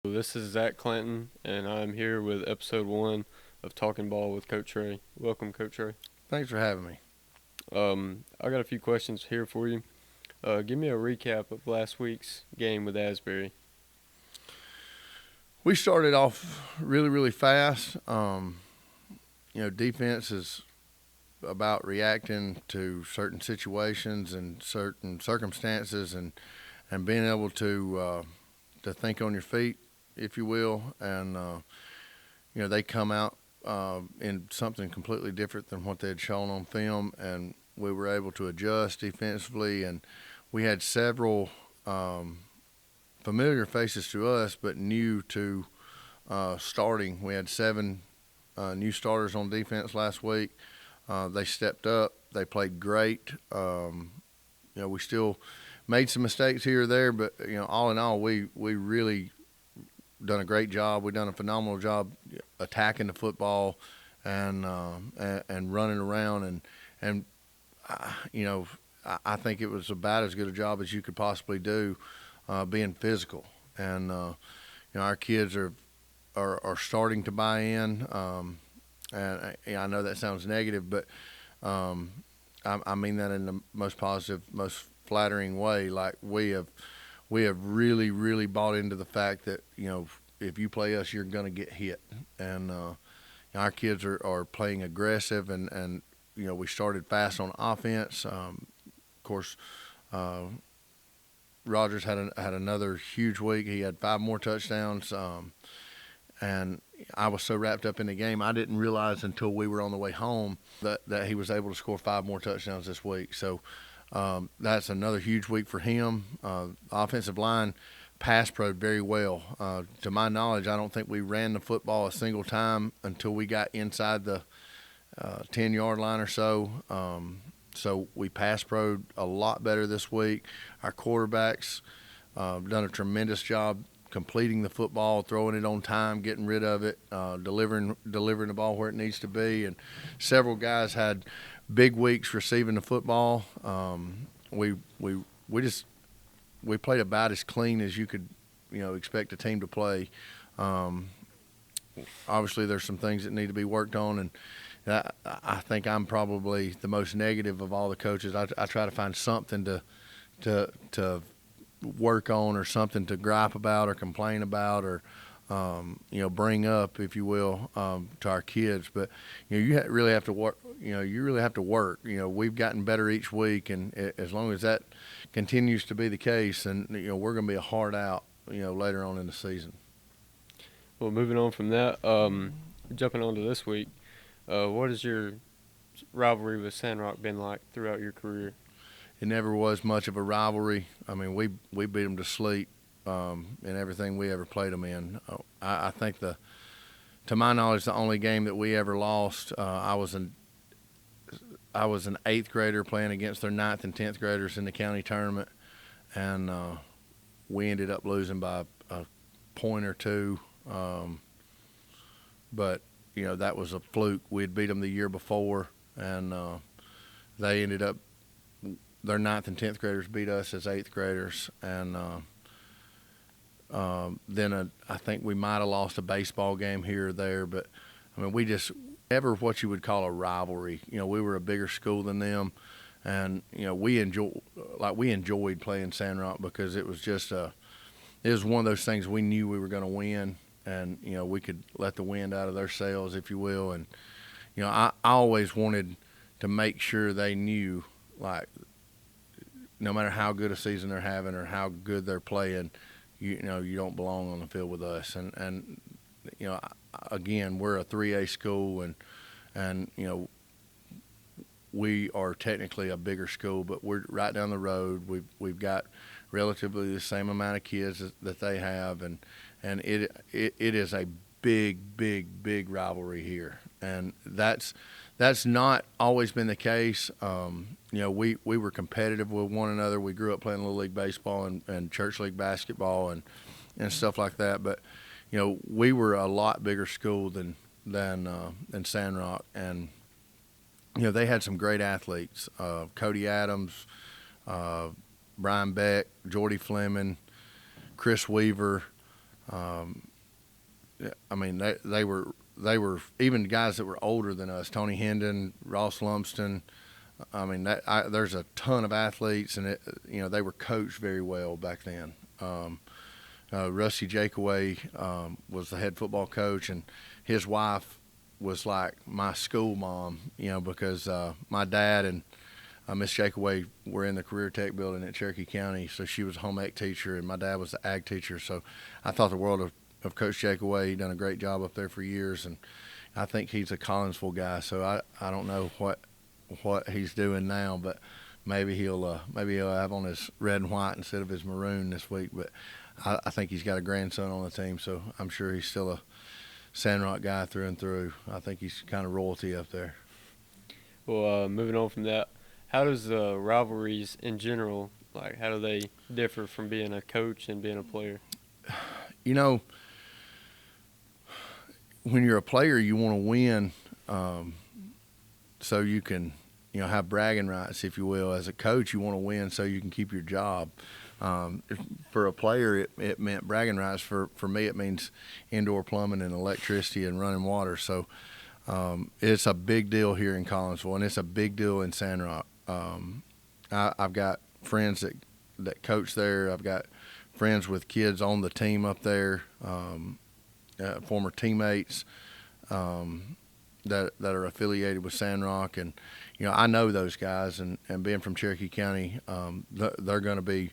This is Zach Clanton, and I'm here with episode 1 of Talking Ball with Coach Ray. Welcome, Coach Ray. Thanks for having me. I got a few questions here for you. Give me a recap of last week's game with Asbury. We started off really fast. Defense is about reacting to certain situations and certain circumstances, and being able to think on your feet, if you will. And they come out in something completely different than what they had shown on film, and we were able to adjust defensively. And we had several familiar faces to us, but new to starting. We had 7 new starters on defense last week. They stepped up. They played great. We still made some mistakes here or there, but all in all, we really done a great job. We've done a phenomenal job attacking the football and running around and I think it was about as good a job as you could possibly do, being physical. And our kids are starting to buy in. And I know that sounds negative, but I mean that in the most positive, most flattering way. Like we have really bought into the fact that if you play us, you're going to get hit. And our kids are playing aggressive, and we started fast on offense. Of course, Rogers had another huge week. He had 5 more touchdowns. And I was so wrapped up in the game, I didn't realize until we were on the way home that he was able to score 5 more touchdowns this week. So that's another huge week for him. Offensive line pass pro'd very well. To my knowledge, I don't think we ran the football a single time until we got inside the 10-yard line or so. So we pass pro'd a lot better this week. Our quarterbacks done a tremendous job completing the football, throwing it on time, getting rid of it, delivering the ball where it needs to be. And several guys had big weeks receiving the football. We played about as clean as you could expect a team to play. Obviously, there's some things that need to be worked on, and I think I'm probably the most negative of all the coaches. I try to find something to work on, or something to gripe about or complain about, or bring up, if you will, to our kids. But you really have to work. You really have to work. We've gotten better each week, and as long as that continues to be the case, then we're going to be a hard out later on in the season. Well, moving on from that, jumping on to this week, what has your rivalry with Sandrock been like throughout your career? It never was much of a rivalry. I mean, we beat them to sleep in everything we ever played them in. I think to my knowledge, the only game that we ever lost, I was an 8th grader playing against their 9th and 10th graders in the county tournament, and we ended up losing by a point or two. But that was a fluke. We had beat them the year before, and they ended up. Their 9th and 10th graders beat us as 8th graders, and then I think we might have lost a baseball game here or there. But I mean, we just never what you would call a rivalry. We were a bigger school than them, and we enjoyed playing Sandrock because it was just it was one of those things we knew we were going to win, and we could let the wind out of their sails, if you will. And I always wanted to make sure they knew, like, no matter how good a season they're having or how good they're playing, you don't belong on the field with us. And again, we're a 3A school, and we are technically a bigger school, but we're right down the road. We've got relatively the same amount of kids that they have, and it is a big rivalry here, and that's not always been the case. We were competitive with one another. We grew up playing Little League baseball and church league basketball and stuff like that. But we were a lot bigger school than Sandrock, and they had some great athletes: Cody Adams, Brian Beck, Jordy Fleming, Chris Weaver. I mean, they were even guys that were older than us. Tony Hendon, Ross Lumsden. I mean, there's a ton of athletes, and they were coached very well back then. Rusty Jakeaway was the head football coach, and his wife was like my school mom, because my dad and Miss Jakeaway were in the career tech building at Cherokee County, so she was a home ec teacher, and my dad was the ag teacher. So I thought the world of Coach Jakeaway. He done a great job up there for years, and I think he's a Collinsville guy. So I don't know what he's doing now, but maybe he'll have on his red and white instead of his maroon this week. But I think he's got a grandson on the team, so I'm sure he's still a Sandrock guy through and through. I think he's kind of royalty up there. Well, moving on from that, how does rivalries in general, like, how do they differ from being a coach and being a player? When you're a player, you want to win, so you can, have bragging rights, if you will. As a coach, you want to win so you can keep your job. For a player, it meant bragging rights. For me, it means indoor plumbing and electricity and running water. So it's a big deal here in Collinsville, and it's a big deal in Sandrock. I've got friends that coach there. I've got friends with kids on the team up there, former teammates that are affiliated with Sandrock, and I know those guys, and being from Cherokee County, they're going to be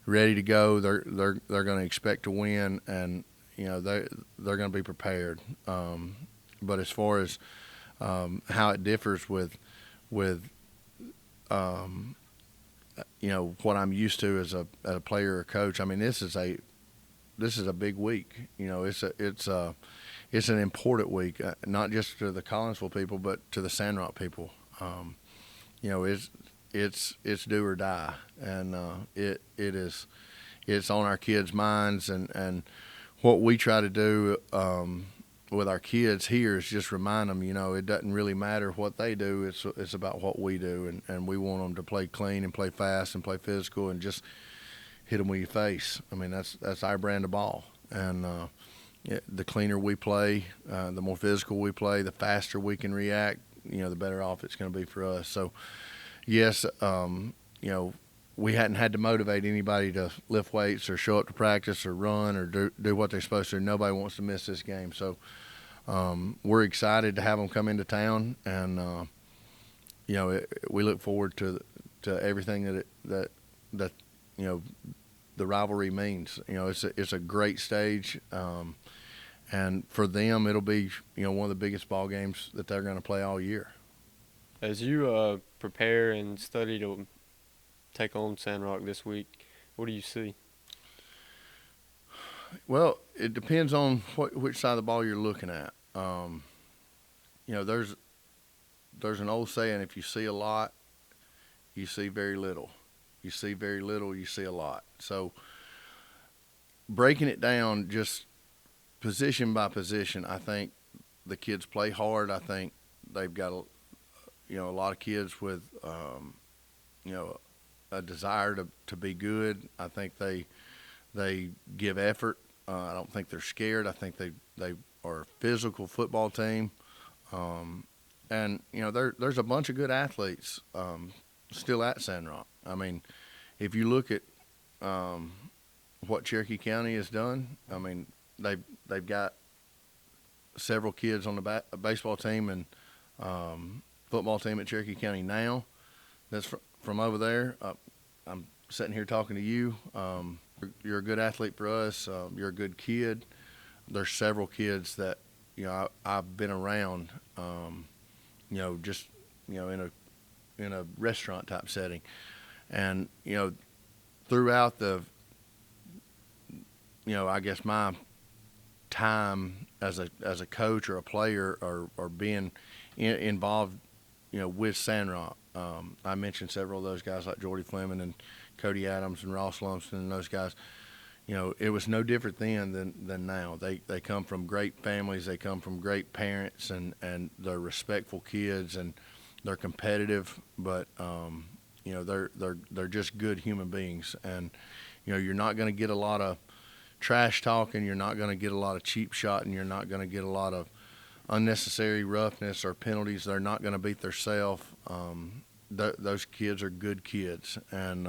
ready to go. They're going to expect to win, and they're going to be prepared. But as far as how it differs with what I'm used to as a player or coach, I mean, this is a big week. It's an important week, not just to the Collinsville people, but to the Sandrock people. It's do or die, and it's on our kids' minds, and what we try to do with our kids here is just remind them, it doesn't really matter what they do. It's about what we do, and we want them to play clean and play fast and play physical and just hit them with your face. I mean, that's our brand of ball, and the cleaner we play, the more physical we play, the faster we can react, the better off it's going to be for us. So, yes, we hadn't had to motivate anybody to lift weights or show up to practice or run or do what they're supposed to. Nobody wants to miss this game. So we're excited to have them come into town, and we look forward to everything that the rivalry means. It's a great stage, and for them it'll be one of the biggest ball games that they're going to play all year. As you prepare and study to take on Sandrock this week, what do you see? Well, it depends on which side of the ball you're looking at. There's an old saying: if you see a lot, you see very little. You see very little, you see a lot. So breaking it down just position by position, I think the kids play hard. I think they've got a lot of kids with a desire to be good. I think they give effort. I don't think they're scared. I think they are a physical football team. And there's a bunch of good athletes still at Sandrock. I mean, if you look at what Cherokee County has done, I mean, they've got several kids on the baseball team and football team at Cherokee County now. That's from over there. I'm sitting here talking to you. You're a good athlete for us. You're a good kid. There's several kids that I've been around. Just in a restaurant type setting, and throughout the I guess my time as a coach or a player or being involved with Sandrock. I mentioned several of those guys like Jordy Fleming and Cody Adams and Ross Lumsden and those guys. It was no different then than now. They come from great families. They come from great parents, and they're respectful kids, and they're competitive, but they're just good human beings. And you're not going to get a lot of trash talking. You're not going to get a lot of cheap shotting. You're not going to get a lot of unnecessary roughness or penalties. They're not going to beat themselves. Those kids are good kids, and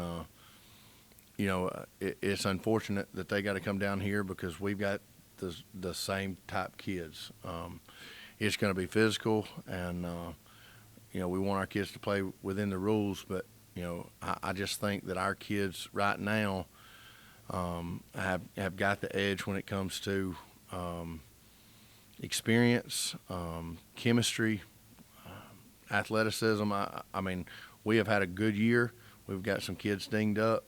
it's unfortunate that they got to come down here because we've got the same type kids. It's going to be physical, and we want our kids to play within the rules. But I just think that our kids right now have got the edge when it comes to experience, chemistry, athleticism. I mean, we have had a good year. We've got some kids dinged up.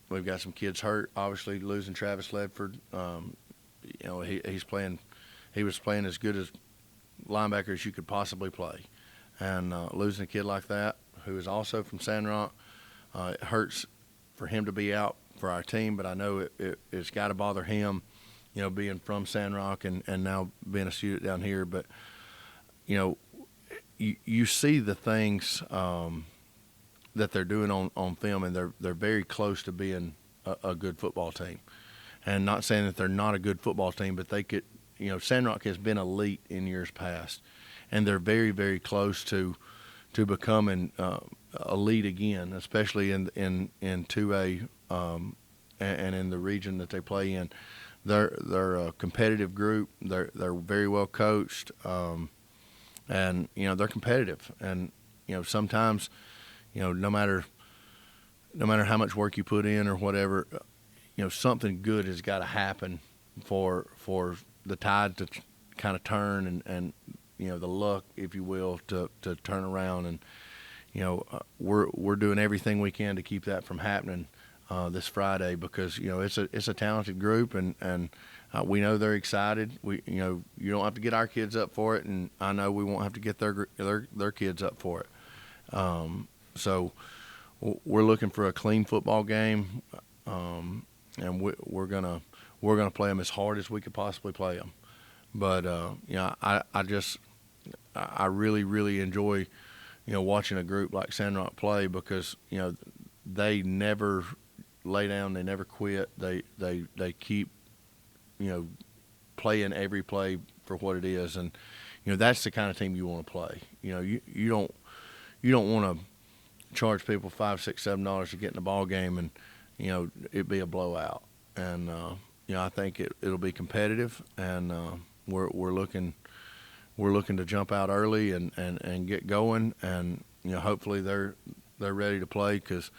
We've got some kids hurt. Obviously, losing Travis Ledford. He was playing as good as linebacker as you could possibly play, and losing a kid like that who is also from Sandrock, it hurts for him to be out for our team. But I know it's got to bother him, being from Sandrock and now being a student down here. But you see the things that they're doing on film, and they're very close to being a good football team. And not saying that they're not a good football team, but they could, Sandrock has been elite in years past, and they're very, very close to becoming elite again, especially in 2A and in the region that they play in. They're a competitive group. They're very well coached, and they're competitive. And sometimes, no matter how much work you put in or whatever, something good has got to happen for the tide to kind of turn and the luck, if you will, to turn around. And we're doing everything we can to keep that from happening this Friday, because it's a talented group, and we know they're excited. You don't have to get our kids up for it, and I know we won't have to get their kids up for it. So we're looking for a clean football game, and we're gonna play them as hard as we could possibly play them. But I really, really enjoy watching a group like Sandrock play, because they never lay down, they never quit, they keep playing every play for what it is. And that's the kind of team you want to play. You don't want to charge people $5, $6, $7 to get in the ball game and it be a blowout. And I think it'll be competitive, and we're looking to jump out early and get going, and hopefully they're ready to play, because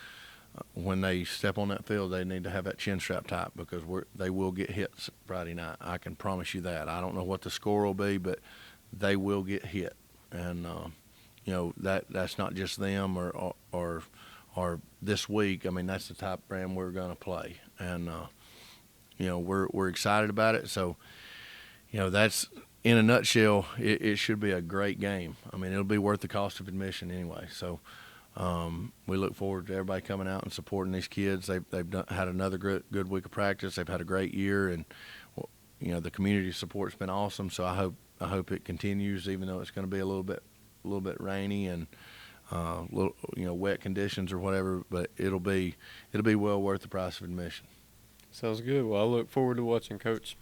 when they step on that field, they need to have that chin strap tight, because they will get hits Friday night. I can promise you that. I don't know what the score will be, but they will get hit. And that's not just them or this week. I mean, that's the type of brand we're going to play, and we're excited about it. So that's, in a nutshell, it should be a great game. I mean, it'll be worth the cost of admission anyway. So we look forward to everybody coming out and supporting these kids. They've had another good week of practice. They've had a great year, and the community support's been awesome. So I hope it continues, even though it's going to be a little bit rainy and wet conditions or whatever. But it'll be well worth the price of admission. Sounds good. Well, I look forward to watching, Coach.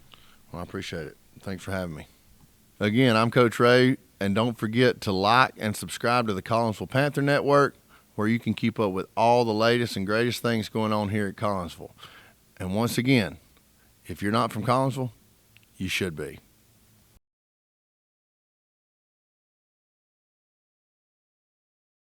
Well, I appreciate it. Thanks for having me. Again, I'm Coach Ray, and don't forget to like and subscribe to the Collinsville Panther Network, where you can keep up with all the latest and greatest things going on here at Collinsville. And once again, if you're not from Collinsville, you should be.